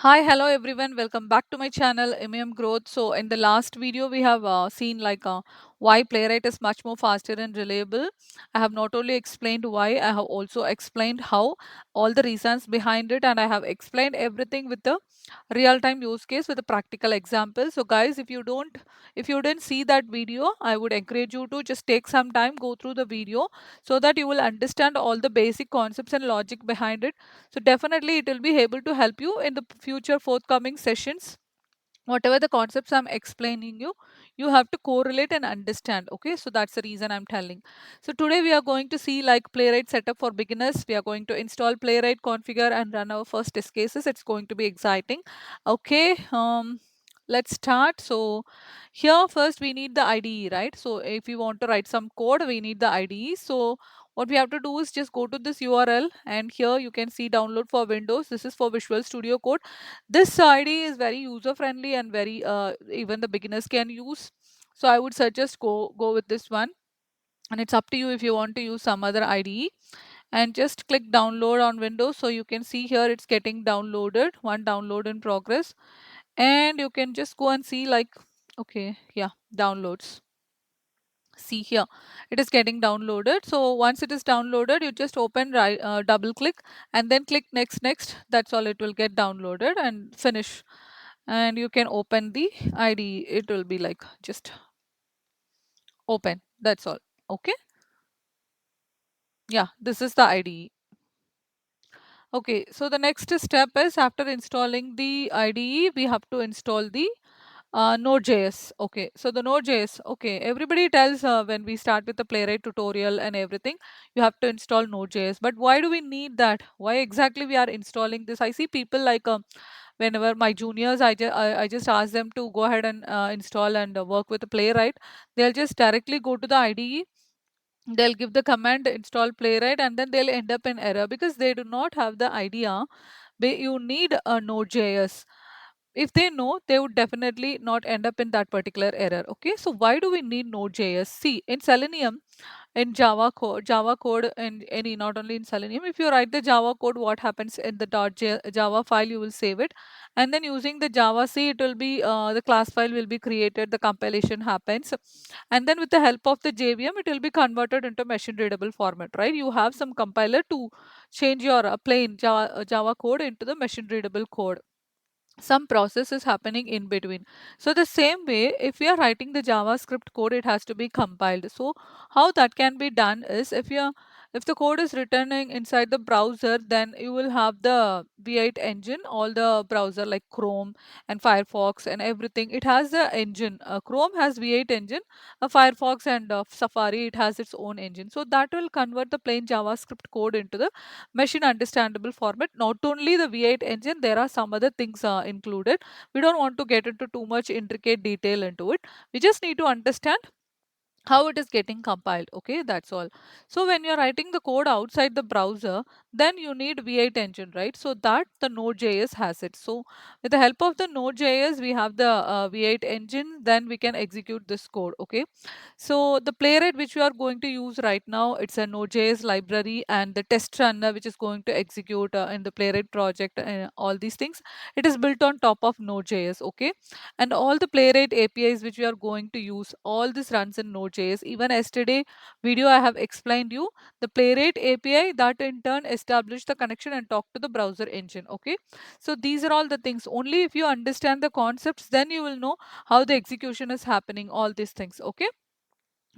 Hi, hello everyone. Welcome back to my channel MEM Growth. So in the last video we have seen why Playwright is much more faster and reliable. I have not only explained why, I have also explained how, all the reasons behind it, and I have explained everything with the real-time use case with a practical example. So guys, if you didn't see that video, I would encourage you to just take some time, go through the video so that you will understand all the basic concepts and logic behind it. So definitely it will be able to help you in the future forthcoming sessions. Whatever the concepts I'm explaining you, you have to correlate and understand. Okay, so that's the reason I'm telling. So today we are going to see like Playwright setup for beginners. We are going to install Playwright, configure and run our first test cases. It's going to be exciting. Okay, let's start. So here first we need the IDE, right? So if you want to write some code, we need the IDE. So what we have to do is just go to this URL, and here you can see download for Windows. This is for Visual Studio Code. This IDE is very user friendly and very even the beginners can use. So I would suggest go with this one, and it's up to you if you want to use some other IDE. And just click download on Windows. So you can see here it's getting downloaded, one download in progress, and you can just go and see like, okay, yeah, downloads. See here, it is getting downloaded. So once it is downloaded, you just open right, double click and then click next. That's all, it will get downloaded and finish. And you can open the IDE. It will be like just open. That's all. Okay. Yeah, this is the IDE. Okay, so the next step is after installing the IDE, we have to install the Node.js. Okay, so the Node.js, okay, everybody tells when we start with the Playwright tutorial and everything, you have to install Node.js. But why do we need that? Why exactly we are installing this? I see people like whenever my juniors, I just ask them to go ahead and install and work with the Playwright. They'll just directly go to the IDE, they'll give the command install Playwright, and then they'll end up in error because they do not have the idea you need a Node.js. If they know, they would definitely not end up in that particular error. Okay, so why do we need Node.js? See, in Selenium, in Java code, and any, not only in Selenium, if you write the Java code, what happens in the Java file, you will save it, and then using the Java C, it will be the class file will be created, the compilation happens, and then with the help of the JVM, it will be converted into machine readable format, right? You have some compiler to change your plain Java code into the machine readable code. Some process is happening in between. So the same way, if we are writing the JavaScript code, it has to be compiled. So how that can be done is, if the code is written inside the browser, then you will have the V8 engine, all the browser like Chrome and Firefox and everything. It has the engine. Chrome has V8 engine, Firefox and Safari, it has its own engine. So that will convert the plain JavaScript code into the machine understandable format. Not only the V8 engine, there are some other things included. We don't want to get into too much intricate detail into it. We just need to understand how it is getting compiled. Okay, that's all. So when you're writing the code outside the browser, then you need V8 engine, right? So that the Node.js has it. So with the help of the Node.js, we have the V8 engine, then we can execute this code. Okay, so the Playwright which we are going to use right now, it's a Node.js library, and the test runner which is going to execute in the Playwright project, all these things, it is built on top of Node.js. Okay, and all the Playwright APIs which we are going to use, all this runs in Node.js. Even yesterday video I have explained you the Playwright API that in turn establish the connection and talk to the browser engine. Okay, so these are all the things. Only if you understand the concepts, then you will know how the execution is happening, all these things. Okay,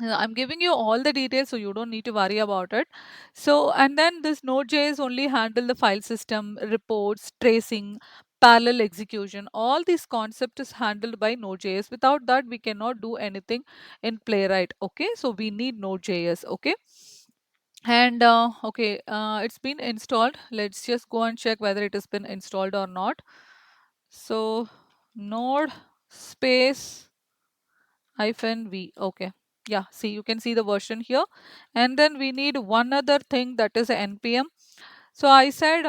I'm giving you all the details, so you don't need to worry about it. So, and then this Node.js only handle the file system, reports, tracing, parallel execution. All these concept is handled by Node.js. Without that, we cannot do anything in Playwright. Okay, so we need Node.js. Okay, and okay, it's been installed. Let's just go and check whether it has been installed or not. So, Node space hyphen v. Okay, yeah, see, you can see the version here. And then we need one other thing, that is npm. So I said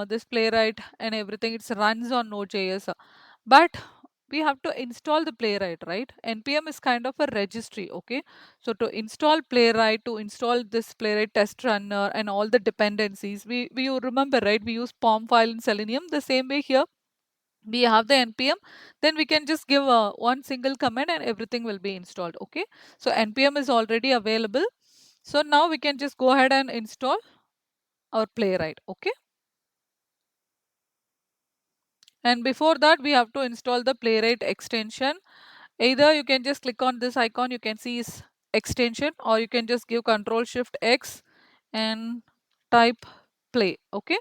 this Playwright and everything, it runs on Node.js, but we have to install the Playwright, right? Npm is kind of a registry. Okay, so to install Playwright, to install this Playwright test runner and all the dependencies, we you remember, right? We use pom file in Selenium. The same way here, we have the npm, then we can just give one single command and everything will be installed. Okay, so npm is already available. So now we can just go ahead and install our Playwright. Okay, and before that we have to install the Playwright extension. Either you can just click on this icon, you can see is extension, or you can just give Control Shift X and type play. Okay,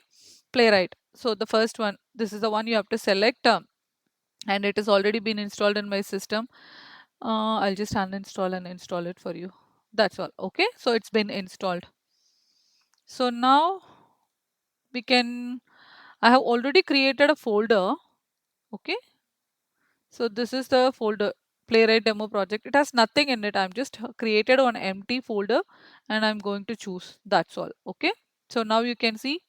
Playwright. So the first one, this is the one you have to select, and it has already been installed in my system. I'll just uninstall and install it for you. That's all. Okay, so it's been installed. So now we can, I have already created a folder. Okay, so this is the folder, Playwright demo project. It has nothing in it. I'm just created one empty folder and I'm going to choose. That's all. Okay, so now you can see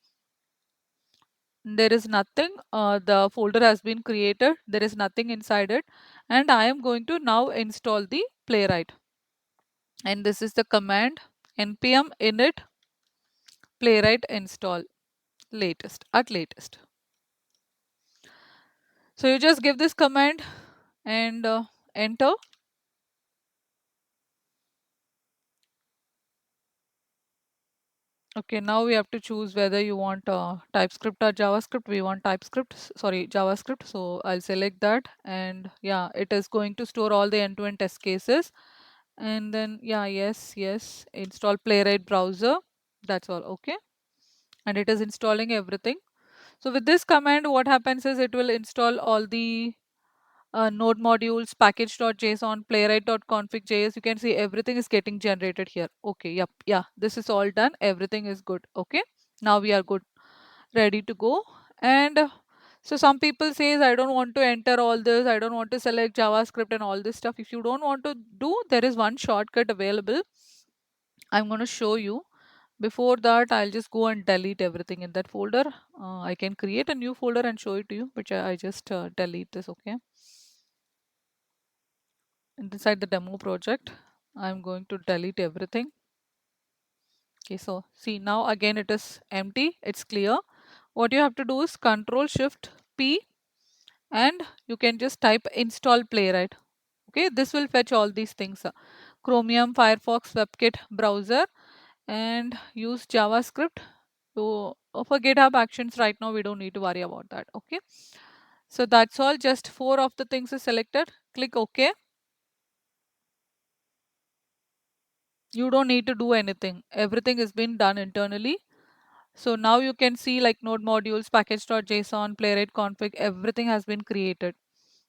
there is nothing. The folder has been created. There is nothing inside it, and I am going to now install the Playwright. And this is the command npm init Playwright install latest at latest. So you just give this command and enter. Okay, now we have to choose whether you want TypeScript or JavaScript. We want TypeScript, sorry, JavaScript. So I'll select that, and yeah, it is going to store all the end-to-end test cases. And then yeah, yes, install Playwright browser. That's all. Okay, and it is installing everything. So with this command, what happens is it will install all the node modules, package.json, playwright.config.js. You can see everything is getting generated here. Okay, yep, yeah, this is all done. Everything is good. Okay, now we are good, ready to go. And so some people says I don't want to enter all this. I don't want to select JavaScript and all this stuff. If you don't want to do, there is one shortcut available. I'm going to show you. Before that, I'll just go and delete everything in that folder. I can create a new folder and show it to you, which I just delete this. Okay, inside the demo project, I'm going to delete everything. Okay, so see now again it is empty, it's clear. What you have to do is Control Shift P and you can just type install Playwright. Okay, this will fetch all these things, Chromium, Firefox, WebKit browser, and use JavaScript to for GitHub Actions. Right now we don't need to worry about that. Okay, so that's all. Just 4 of the things is selected. Click OK. You don't need to do anything. Everything has been done internally. So now you can see like node modules, package.json, playwright config, everything has been created.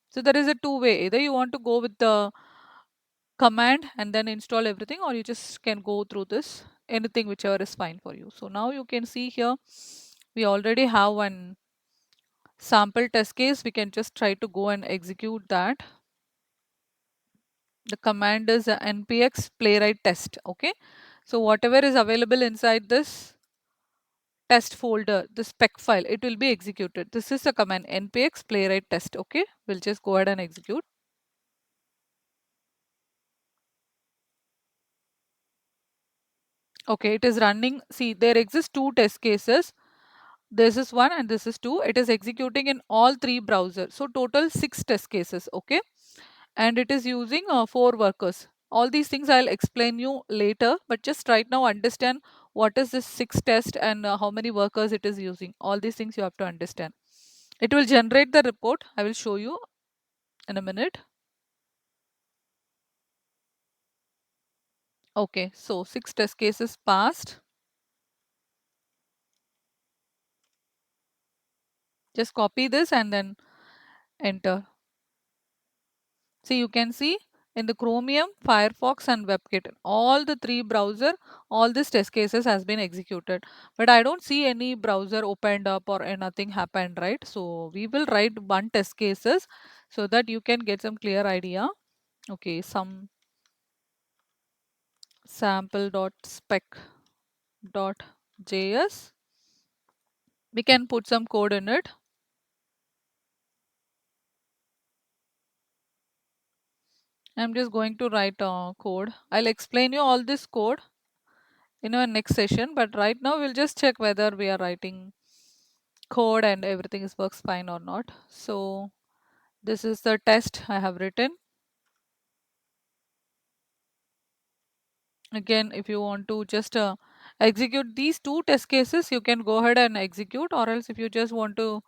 So there is a two way. Either you want to go with the command and then install everything, or you just can go through this, anything whichever is fine for you. So now you can see here, we already have one sample test case. We can just try to go and execute that. The command is npx playwright test. Okay, so whatever is available inside this test folder, the spec file, it will be executed. This is the command npx playwright test. Okay, we'll just go ahead and execute. Okay, it is running. See, there exist two test cases. This is one and this is two. It is executing in all three browsers. So total 6 test cases. Okay, and it is using 4 workers. All these things I'll explain you later, but just right now understand what is this 6 test and how many workers it is using. All these things you have to understand. It will generate the report. I will show you in a minute. Okay, so 6 test cases passed. Just copy this and then enter. See, you can see in the Chromium, Firefox and WebKit, all the 3 browser, all these test cases has been executed. But I don't see any browser opened up or nothing happened, right? So we will write one test cases so that you can get some clear idea. Okay, some sample.spec.js. We can put some code in it. I'm just going to write code. I'll explain you all this code in our next session, but right now we'll just check whether we are writing code and everything is works fine or not. So this is the test I have written. Again, if you want to just execute these two test cases, you can go ahead and execute, or else if you just want to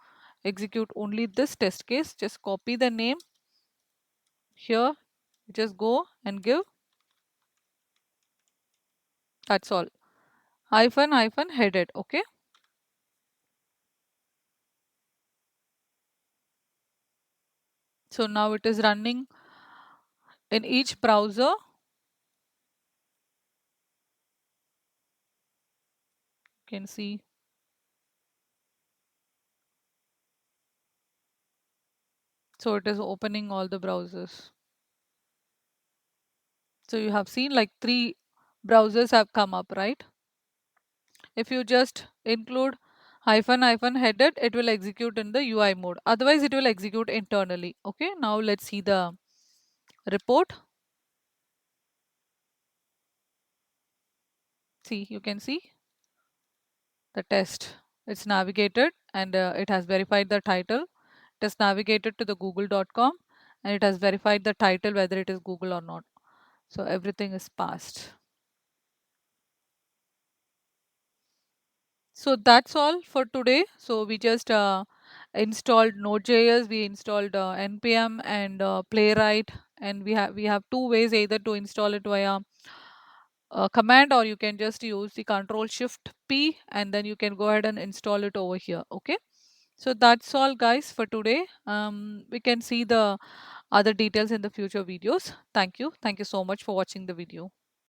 execute only this test case, just copy the name here, just go and give, that's all, hyphen hyphen headed. Okay, so now it is running in each browser. You can see, so it is opening all the browsers. So you have seen like 3 browsers have come up, right? If you just include hyphen hyphen headed, it will execute in the UI mode. Otherwise, it will execute internally. Okay, now let's see the report. See, you can see the test. It's navigated and it has verified the title. It has navigated to the google.com and it has verified the title whether it is Google or not. So everything is passed. So that's all for today. So we just installed Node.js, we installed npm and Playwright, and we have two ways, either to install it via command, or you can just use the Control Shift P and then you can go ahead and install it over here. Okay. So that's all guys for today. We can see the other details in the future videos. Thank you. Thank you so much for watching the video.